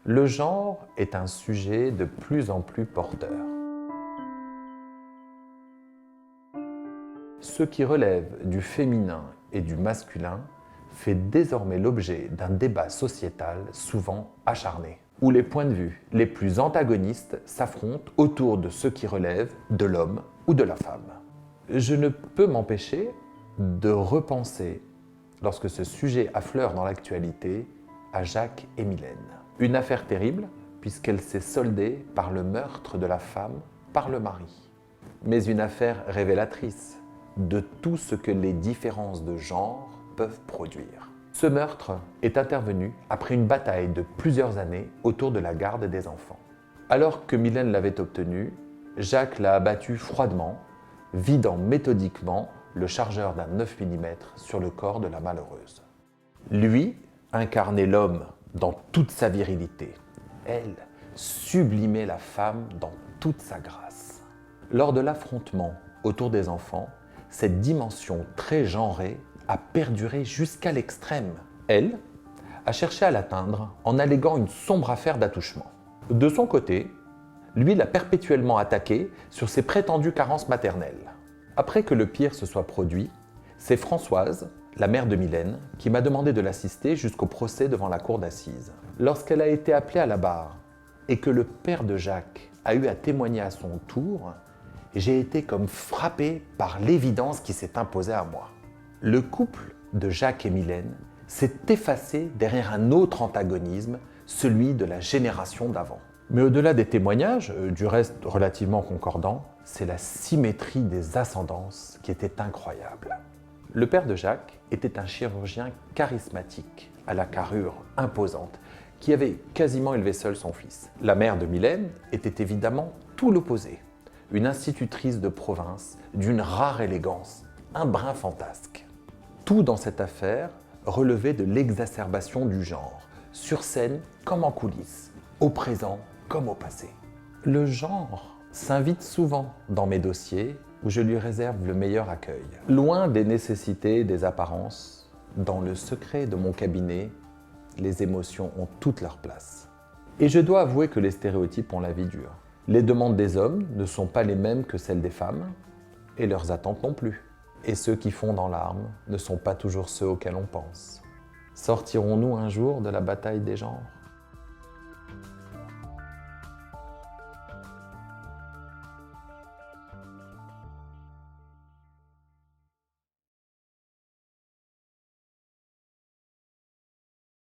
Le genre est un sujet de plus en plus porteur. Ce qui relève du féminin et du masculin fait désormais l'objet d'un débat sociétal souvent acharné, où les points de vue les plus antagonistes s'affrontent autour de ce qui relève de l'homme ou de la femme. Je ne peux m'empêcher de repenser, lorsque ce sujet affleure dans l'actualité, à Jacques et Mylène. Une affaire terrible, puisqu'elle s'est soldée par le meurtre de la femme par le mari. Mais une affaire révélatrice de tout ce que les différences de genre peuvent produire. Ce meurtre est intervenu après une bataille de plusieurs années autour de la garde des enfants. Alors que Mylène l'avait obtenu, Jacques l'a abattu froidement, vidant méthodiquement le chargeur d'un 9 mm sur le corps de la malheureuse. Lui incarnait l'homme dans toute sa virilité. Elle sublimait la femme dans toute sa grâce. Lors de l'affrontement autour des enfants, cette dimension très genrée a perduré jusqu'à l'extrême. Elle a cherché à l'atteindre en alléguant une sombre affaire d'attouchement. De son côté, lui l'a perpétuellement attaqué sur ses prétendues carences maternelles. Après que le pire se soit produit, c'est Françoise, la mère de Mylène, qui m'a demandé de l'assister jusqu'au procès devant la cour d'assises. Lorsqu'elle a été appelée à la barre et que le père de Jacques a eu à témoigner à son tour, j'ai été comme frappé par l'évidence qui s'est imposée à moi. Le couple de Jacques et Mylène s'est effacé derrière un autre antagonisme, celui de la génération d'avant. Mais au-delà des témoignages, du reste relativement concordants, c'est la symétrie des ascendances qui était incroyable. Le père de Jacques était un chirurgien charismatique, à la carrure imposante, qui avait quasiment élevé seul son fils. La mère de Mylène était évidemment tout l'opposé. Une institutrice de province d'une rare élégance, un brin fantasque. Tout dans cette affaire relevait de l'exacerbation du genre, sur scène comme en coulisses, au présent comme au passé. Le genre s'invite souvent dans mes dossiers où je lui réserve le meilleur accueil. Loin des nécessités, des apparences, dans le secret de mon cabinet, les émotions ont toute leur place. Et je dois avouer que les stéréotypes ont la vie dure. Les demandes des hommes ne sont pas les mêmes que celles des femmes, et leurs attentes non plus. Et ceux qui fondent en larmes ne sont pas toujours ceux auxquels on pense. Sortirons-nous un jour de la bataille des genres ?